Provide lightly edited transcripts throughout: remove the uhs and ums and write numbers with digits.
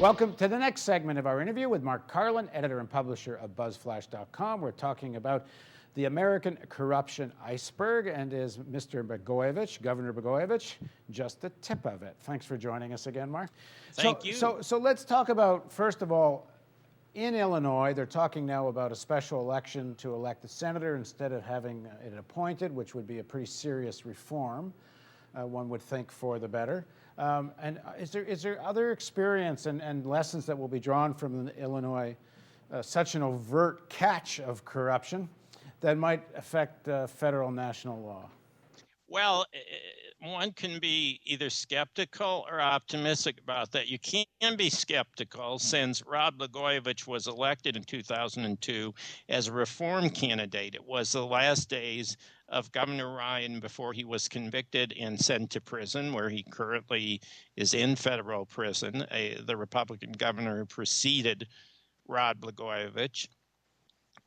Welcome to the next segment of our interview with Mark Karlin, editor and publisher of BuzzFlash.com. We're talking about the American corruption iceberg, and is Mr. Blagojevich, Governor Blagojevich, just the tip of it. Thanks for joining us again, Mark. Thank you. So let's talk about, first of all, in Illinois, they're talking now about a special election to elect a senator instead of having it appointed, which would be a pretty serious reform, one would think, for the better. And is there other experience and lessons that will be drawn from Illinois, such an overt catch of corruption that might affect federal national law? Well, one can be either skeptical or optimistic about that. You can be skeptical since Rod Blagojevich was elected in 2002 as a reform candidate. It was the last days of Governor Ryan before he was convicted and sent to prison, where he currently is in federal prison, the Republican governor who preceded Rod Blagojevich.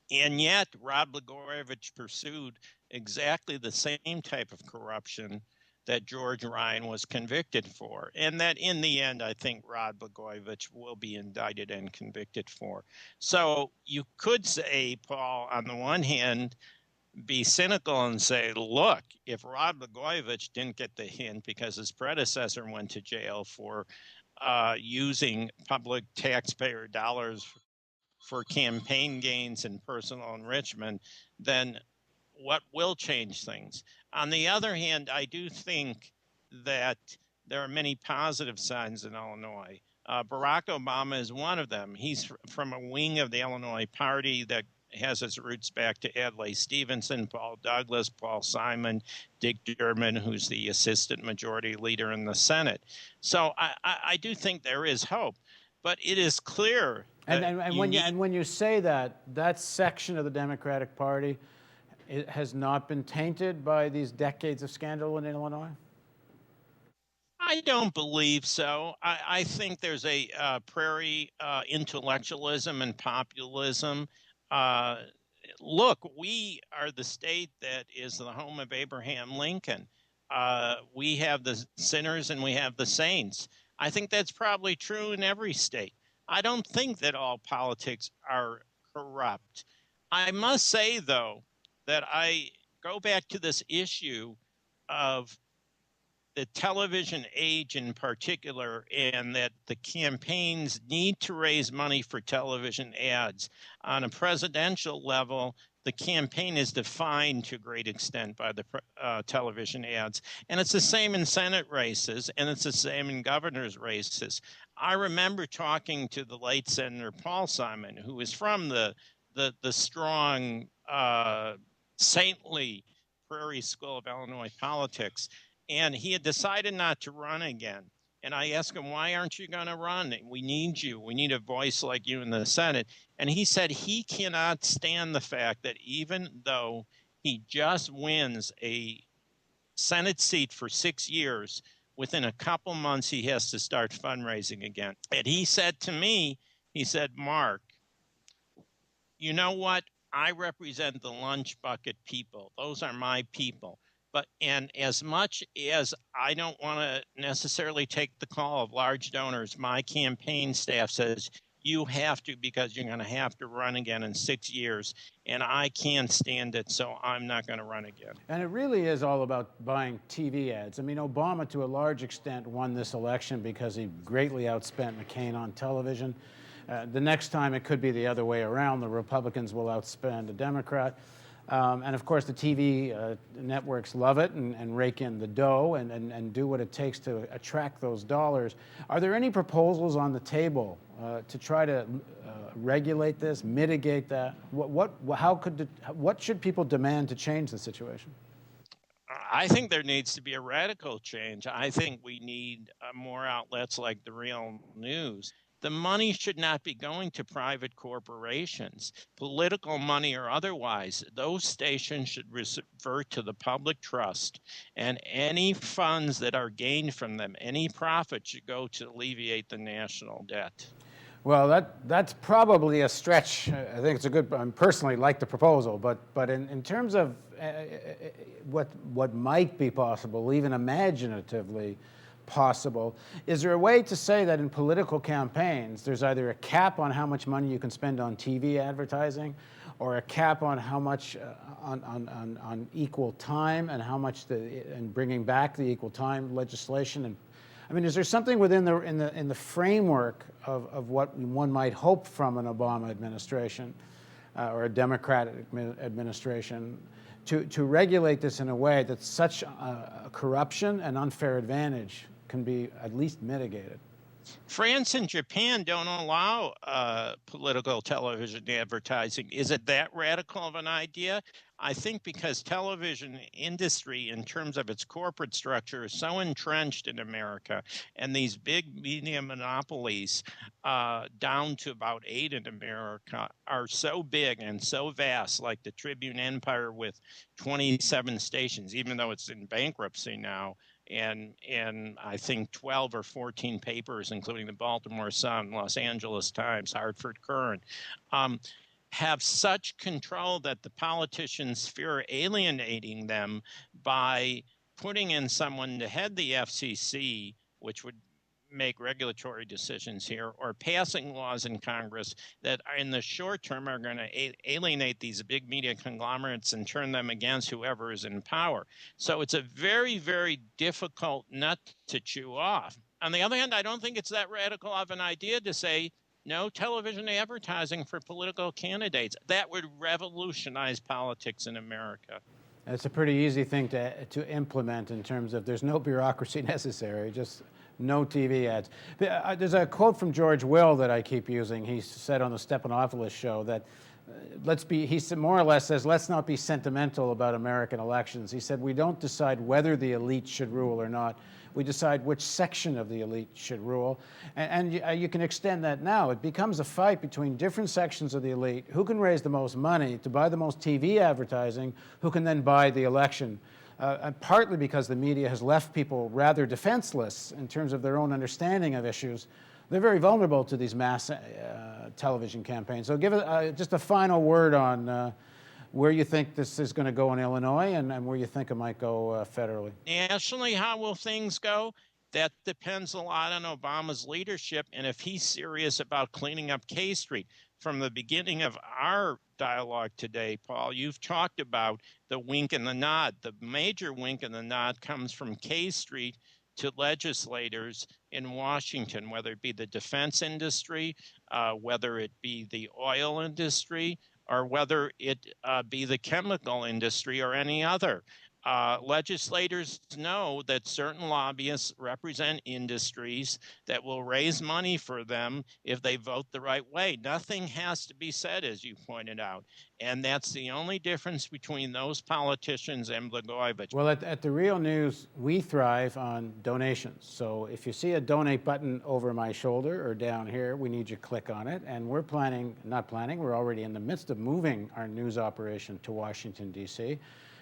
And yet, Rod Blagojevich pursued exactly the same type of corruption that George Ryan was convicted for, and that in the end, I think Rod Blagojevich will be indicted and convicted for. So you could say, Paul, on the one hand, be cynical and say, look, if Rod Blagojevich didn't get the hint because his predecessor went to jail for using public taxpayer dollars for campaign gains and personal enrichment, then what will change things? On the other hand, I do think that there are many positive signs in Illinois. Barack Obama is one of them. He's from a wing of the Illinois party that has its roots back to Adlai Stevenson, Paul Douglas, Paul Simon, Dick Durbin, who's the assistant majority leader in the Senate. So I do think there is hope, but it is clear. And when you say that, that section of the Democratic Party, it has not been tainted by these decades of scandal in Illinois? I don't believe so. I think there's a prairie intellectualism and populism. Look, we are the state that is the home of Abraham Lincoln. We have the sinners and we have the saints. I think that's probably true in every state. I don't think that all politics are corrupt. I must say, though, that I go back to this issue of the television age in particular, and that the campaigns need to raise money for television ads. On a presidential level, the campaign is defined to a great extent by the television ads. And it's the same in Senate races, and it's the same in governor's races. I remember talking to the late Senator Paul Simon, who is from the strong, saintly Prairie School of Illinois politics, and he had decided not to run again. And I asked him, why aren't you going to run? We need you. We need a voice like you in the Senate. And he said he cannot stand the fact that even though he just wins a Senate seat for 6 years, within a couple months he has to start fundraising again. And he said to me, he said, Mark, you know what? I represent the lunch bucket people. Those are my people. And as much as I don't want to necessarily take the call of large donors, my campaign staff says, you have to, because you're going to have to run again in 6 years. And I can't stand it, so I'm not going to run again. And it really is all about buying TV ads. I mean, Obama, to a large extent, won this election because he greatly outspent McCain on television. The next time it could be the other way around. The Republicans will outspend a Democrat. And of course, the TV networks love it and rake in the dough and do what it takes to attract those dollars. Are there any proposals on the table to try to regulate this, mitigate that? What should people demand to change the situation? I think there needs to be a radical change. I think we need more outlets like The Real News. The money should not be going to private corporations, political money or otherwise. Those stations should revert to the public trust, and any funds that are gained from them, any profit, should go to alleviate the national debt. Well, that's probably a stretch. I think it's a good. I personally like the proposal, but in terms of what might be possible, even imaginatively, possible. Is there a way to say that in political campaigns, there's either a cap on how much money you can spend on TV advertising, or a cap on how much on equal time, and how much and bringing back the equal time legislation? And I mean, is there something within the framework of what one might hope from an Obama administration or a Democratic administration to regulate this in a way that such corruption and unfair advantage can be at least mitigated? France and Japan don't allow political television advertising. Is it that radical of an idea? I think because television industry, in terms of its corporate structure, is so entrenched in America, and these big media monopolies, down to about 8 in America, are so big and so vast, like the Tribune Empire with 27 stations, even though it's in bankruptcy now, and I think 12 or 14 papers, including the Baltimore Sun, Los Angeles Times, Hartford Courant, have such control that the politicians fear alienating them by putting in someone to head the FCC, which would make regulatory decisions here, or passing laws in Congress that are in the short term are going to alienate these big media conglomerates and turn them against whoever is in power. So it's a very, very difficult nut to chew off. On the other hand, I don't think it's that radical of an idea to say no television advertising for political candidates. That would revolutionize politics in America. It's a pretty easy thing to implement in terms of there's no bureaucracy necessary, just no TV ads. There's a quote from George Will that I keep using. He said on the Stephanopoulos show that he said, more or less says, let's not be sentimental about American elections. He said, we don't decide whether the elite should rule or not. We decide which section of the elite should rule. And you can extend that now. It becomes a fight between different sections of the elite, who can raise the most money to buy the most TV advertising, who can then buy the election. And partly because the media has left people rather defenseless in terms of their own understanding of issues. They're very vulnerable to these mass television campaigns. So give it just a final word on where you think this is going to go in Illinois, and where you think it might go federally. Nationally, how will things go? That depends a lot on Obama's leadership and if he's serious about cleaning up K Street. From the beginning of our dialogue today, Paul, you've talked about the wink and the nod. The major wink and the nod comes from K Street to legislators in Washington, whether it be the defense industry, whether it be the oil industry, or whether it be the chemical industry or any other. Legislators know that certain lobbyists represent industries that will raise money for them if they vote the right way. Nothing has to be said, as you pointed out. And that's the only difference between those politicians and Blagojevich. Well, at the Real News, we thrive on donations. So if you see a donate button over my shoulder or down here, we need you to click on it. And we're we're already in the midst of moving our news operation to Washington, D.C.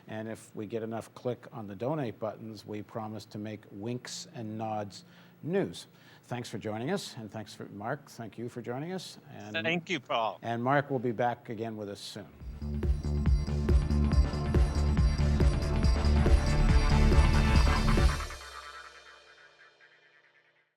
And if we get enough click on the donate buttons, we promise to make winks and nods news. Thanks for joining us, and thanks for Mark. Thank you for joining us. Thank you, Paul. And Mark will be back again with us soon.